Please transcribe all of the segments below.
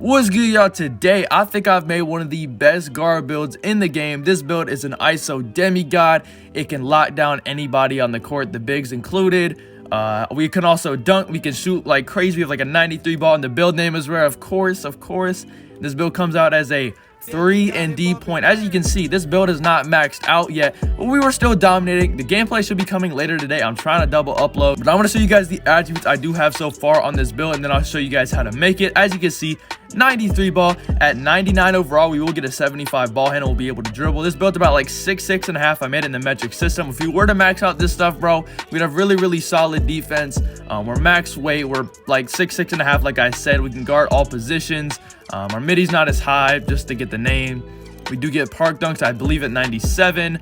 What's good, y'all? Today I think I've made one of the best guard builds in the game. This build is an ISO demigod. It can lock down anybody on the court, the bigs included. We can also dunk. We can shoot like crazy. We have like a 93 ball, and the build name is rare, of course. This build comes out as a 3&D point. As you can see, this build is not maxed out yet, but we were still dominating. The gameplay should be coming later today. I'm trying to double upload, but I want to show you guys the attributes I do have so far on this build, and then I'll show you guys how to make it. As you can see, 93 ball at 99 overall. We will get a 75 ball handle. We'll be able to dribble. This built about like 6.5. I made it in the metric system. If we were to max out this stuff, bro, we'd have really solid defense. We're max weight. We're like 6.5. Like I said, we can guard all positions. Our midi's not as high, just to get the name. We do get park dunks, I believe, at 97.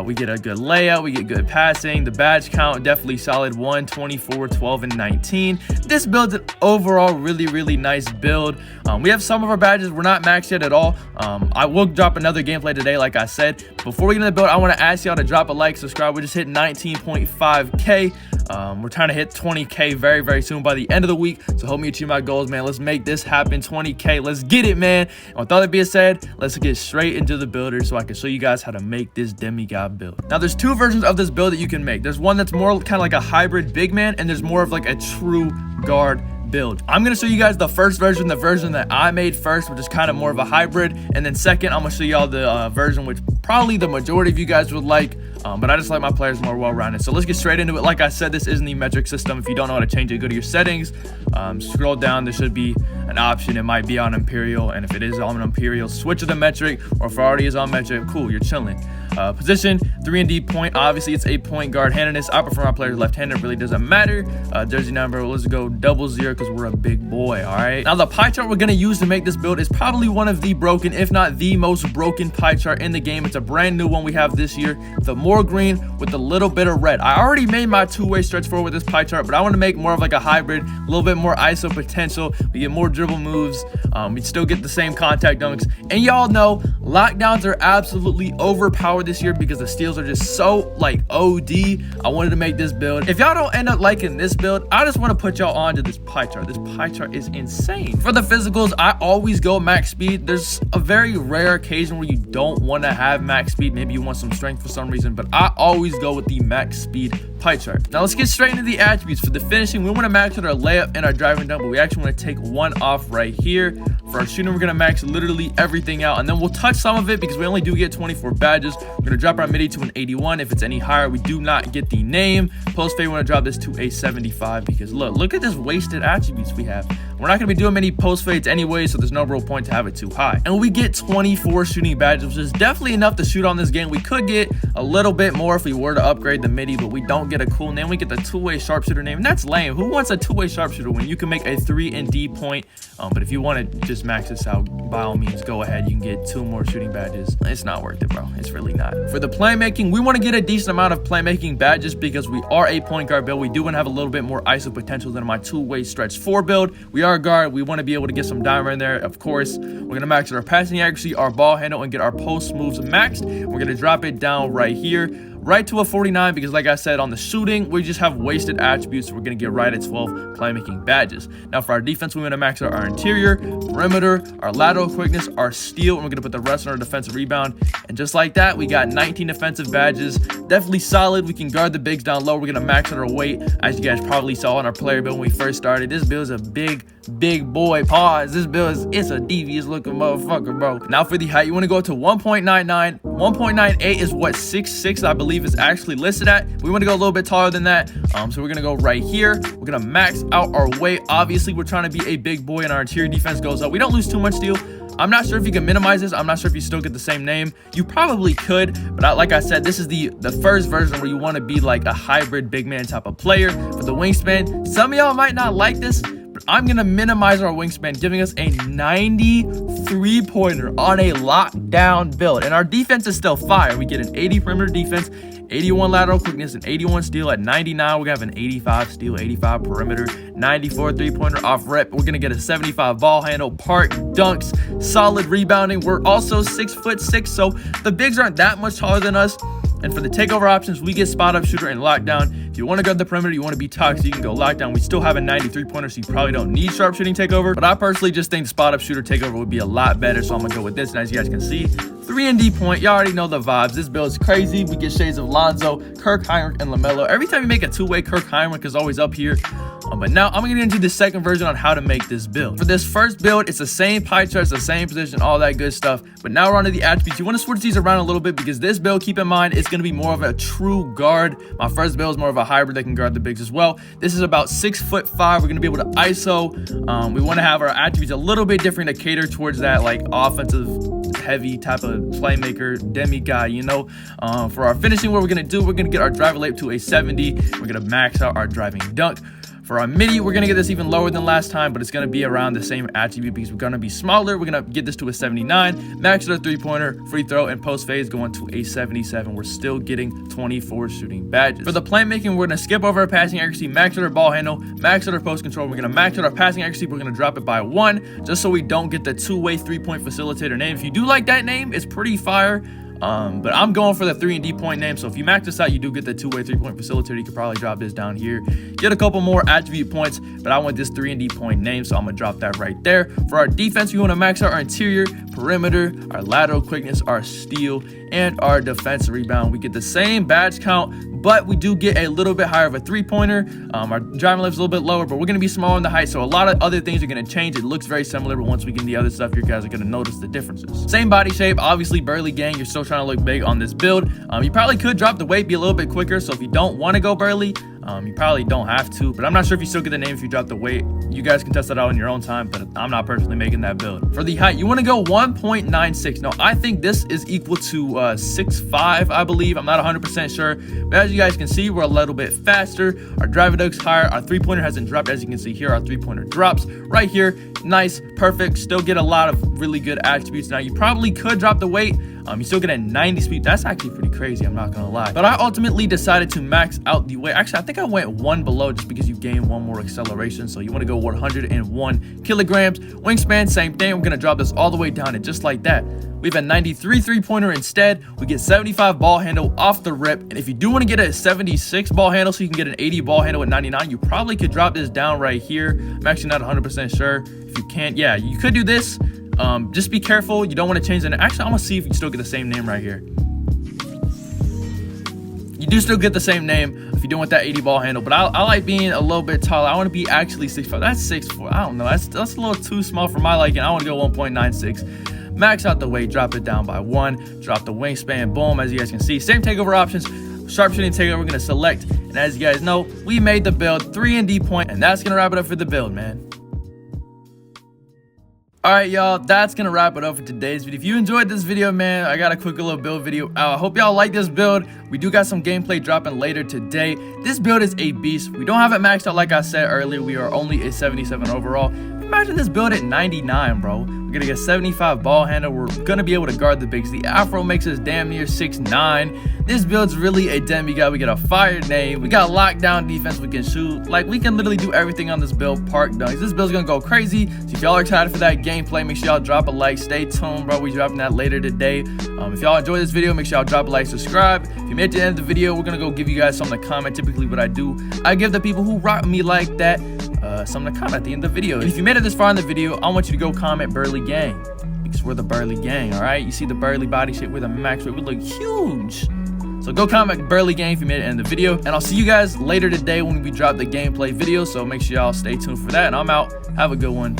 We get a good layout. We get good passing. The badge count, definitely solid. 1, 24, 12, and 19. This build's an overall really nice build. We have some of our badges. We're not maxed yet at all. I will drop another gameplay today, like I said. Before we get into the build, I want to ask y'all to drop a like, subscribe. We just hit 19.5K. We're trying to hit 20K very soon by the end of the week. So help me achieve my goals, man. Let's make this happen. 20K. Let's get it, man. And with all that being said, let's get straight into the builder so I can show you guys how to make this demigod build. Now, there's two versions of this build that you can make. There's one that's more kind of like a hybrid big man, and there's more of like a true guard build. I'm going to show you guys the first version, the version that I made first, which is kind of more of a hybrid. And then second, I'm going to show y'all the version which probably the majority of you guys would like. But I just like my players more well-rounded. So let's get straight into it. Like I said, this isn't the metric system. If you don't know how to change it, go to your settings, scroll down. There should be an option. It might be on Imperial, and if it is on Imperial, switch to the metric, or if it already is on metric, cool, you're chilling. Position, 3&D point. Obviously, it's a point guard. Handedness, I prefer my players left-handed. It really doesn't matter. Jersey number, let's go 00 because we're a big boy, all right? Now, the pie chart we're going to use to make this build is probably one of the broken, if not the most broken pie chart in the game. It's a brand new one we have this year. The more green with a little bit of red. I already made my two-way stretch forward with this pie chart, but I want to make more of like a hybrid, a little bit more ISO potential. We get more dribble moves. We still get the same contact dunks. And y'all know lockdowns are absolutely overpowered this year because the steals are just so like OD. I wanted to make this build. If y'all don't end up liking this build, I just want to put y'all onto this pie chart. This pie chart is insane. For the physicals, I always go max speed. There's a very rare occasion where you don't want to have max speed. Maybe you want some strength for some reason, but I always go with the max speed pie chart. Now let's get straight into the attributes. For the finishing, we want to max out our layup and our driving dunk, but we actually want to take one off right here. For our shooting, we're going to max literally everything out, and then we'll touch some of it because we only do get 24 badges. We're going to drop our midi to an 81. If it's any higher, we do not get the name. Post fade, we want to drop this to a 75 because look at this wasted attributes we have. We're not going to be doing many post fades anyway, so there's no real point to have it too high. And we get 24 shooting badges, which is definitely enough to shoot on this game. We could get a little bit more if we were to upgrade the midi, but we don't get a cool name. We get the two-way sharpshooter name, and that's lame. Who wants a two-way sharpshooter when you can make a 3&D point? But if you want to just max this out, by all means, go ahead. You can get 2 more shooting badges. It's not worth it, bro. It's really not. For the playmaking, we want to get a decent amount of playmaking badges because we are a point guard build. We do want to have a little bit more ISO potential than my two-way stretch 4 build. We are a guard. We want to be able to get some diamond in there. Of course, we're going to max our passing accuracy, our ball handle, and get our post moves maxed. We're going to drop it down right here, right to a 49, because like I said, on the shooting, we just have wasted attributes. So we're going to get right at 12 playmaking badges. Now for our defense, we want to max out our interior, perimeter, our lateral quickness, our steal, and we're going to put the rest on our defensive rebound. And just like that, we got 19 defensive badges. Definitely solid. We can guard the bigs down low. We're going to max out our weight, as you guys probably saw on our player build when we first started. This build is a big boy. Pause. This build it's a devious looking motherfucker, bro. Now for the height, you want to go to 1.99. 1.98 is what 6'6" I believe is actually listed at. We want to go a little bit taller than that, so we're gonna go right here. We're gonna max out our weight. Obviously, we're trying to be a big boy, and our interior defense goes up. We don't lose too much steal. I'm not sure if you can minimize this. I'm not sure if you still get the same name. You probably could, but like I said, this is the first version where you want to be like a hybrid big man type of player. For the wingspan, some of y'all might not like this, but I'm gonna minimize our wingspan, giving us a 93 pointer on a lockdown build. And our defense is still fire. We get an 80 perimeter defense, 81 lateral quickness, and 81 steal. At 99, we're gonna have an 85 steal, 85 perimeter, 94 3-pointer off rep. We're gonna get a 75 ball handle, park dunks, solid rebounding. We're also 6'6", so the bigs aren't that much taller than us. And for the takeover options, we get spot up, shooter, and lockdown. If you want to guard the perimeter, you want to be toxic, you can go lockdown. We still have a 93 pointer, so you probably don't need sharpshooting takeover. But I personally just think spot up, shooter, takeover would be a lot better. So I'm gonna go with this. And as you guys can see, 3&D point. Y'all already know the vibes. This build is crazy. We get shades of Lonzo, Kirk, Heinrich, and LaMelo. Every time you make a two-way, Kirk Heinrich is always up here. But now I'm gonna get into the second version on how to make this build. For this first build, it's the same pie charts, the same position, all that good stuff. But now we're on to the attributes. You want to switch these around a little bit because this build, keep in mind, it's gonna be more of a true guard. My first build is more of a hybrid that can guard the bigs as well. This is about 6'5". We're gonna be able to ISO. We want to have our attributes a little bit different to cater towards that like offensive heavy type of playmaker demigod, you know. For our finishing, what we're gonna do, we're gonna get our driver layup to a 70. We're gonna max out our driving dunk. For our midi, we're gonna get this even lower than last time, but it's gonna be around the same attribute because we're gonna be smaller. We're gonna get this to a 79, max our three-pointer, free throw, and post phase going to a 77. We're still getting 24 shooting badges. For the playmaking, we're gonna skip over our passing accuracy, max out our ball handle, max out our post control. We're gonna max out our passing accuracy. We're gonna drop it by 1, just so we don't get the two-way three-point facilitator name. If you do like that name, it's pretty fire. But I'm going for the 3&D point name. So if you max this out, you do get the two-way three-point facilitator. You could probably drop this down here, get a couple more attribute points, but I want this 3&D point name, so I'm gonna drop that right there. For our defense, we want to max out our interior, perimeter, our lateral quickness, our steal, and our defensive rebound. We get the same badge count, but we do get a little bit higher of a three-pointer. Our driving lift is a little bit lower, but we're gonna be smaller in the height, so a lot of other things are gonna change. It looks very similar, but once we get in the other stuff, you guys are gonna notice the differences. Same body shape, obviously burly gang. You're still trying to look big on this build. You probably could drop the weight, be a little bit quicker. So if you don't want to go burly, you probably don't have to, but I'm not sure if you still get the name if you drop the weight. You guys can test that out on your own time, but I'm not personally making that build. For the height, you want to go 1.96. Now, I think this is equal to 6'5", I believe. I'm not 100% sure, but as you guys can see, we're a little bit faster. Our driver dunk's higher. Our three-pointer hasn't dropped. As you can see here, our three-pointer drops right here. Nice, perfect. Still get a lot of really good attributes. Now, you probably could drop the weight. You still get a 90 speed. That's actually pretty crazy, I'm not gonna lie. But I ultimately decided to max out the weight. Actually, I think I went 1 below just because you gain 1 more acceleration. So you want to go 101 kilograms. Wingspan, same thing. We're gonna drop this all the way down, and just like that, we have a 93 three-pointer instead. We get 75 ball handle off the rip. And if you do want to get a 76 ball handle so you can get an 80 ball handle at 99, you probably could drop this down right here. I'm actually not 100% sure. If you can't, yeah, you could do this. Just be careful. You don't want to change the name. Actually, I'm gonna see if you still get the same name right here. You do still get the same name if you don't want that 80 ball handle, but I like being a little bit taller. I want to be actually 6'5". That's 6'4". I don't know. That's a little too small for my liking. I want to go 1.96. Max out the weight, drop it down by 1, drop the wingspan, boom. As you guys can see, same takeover options. Sharpshooting takeover, we're gonna select, and as you guys know, we made the build 3&D point, and that's gonna wrap it up for the build, man. Alright, y'all, that's gonna wrap it up for today's video. If you enjoyed this video, man, I got a quick little build video out. I hope y'all like this build. We do got some gameplay dropping later today. This build is a beast. We don't have it maxed out like I said earlier. We are only a 77 overall. Imagine this build at 99, bro. We're gonna get 75 ball handle. We're gonna be able to guard the bigs. The afro makes us damn near 6'9". This build's really a demigod. We get a fire name. We got lockdown defense. We can shoot. Like, we can literally do everything on this build. Park dunks. This build's gonna go crazy. So if y'all are excited for that gameplay, make sure y'all drop a like. Stay tuned, bro. We dropping that later today. If y'all enjoyed this video, make sure y'all drop a like, subscribe. If you made it to the end of the video, we're gonna go give you guys something to comment. Typically what I do, I give the people who rock me like that something to comment at the end of the video. And if you made it this far in the video, I want you to go comment Burly Gang, because we're the Burly Gang. All right, you see the burly body shape with a max weight, we look huge. So go comment Burly Gang if you made it in the video, and I'll see you guys later today when we drop the gameplay video. So make sure y'all stay tuned for that, and I'm out. Have a good one.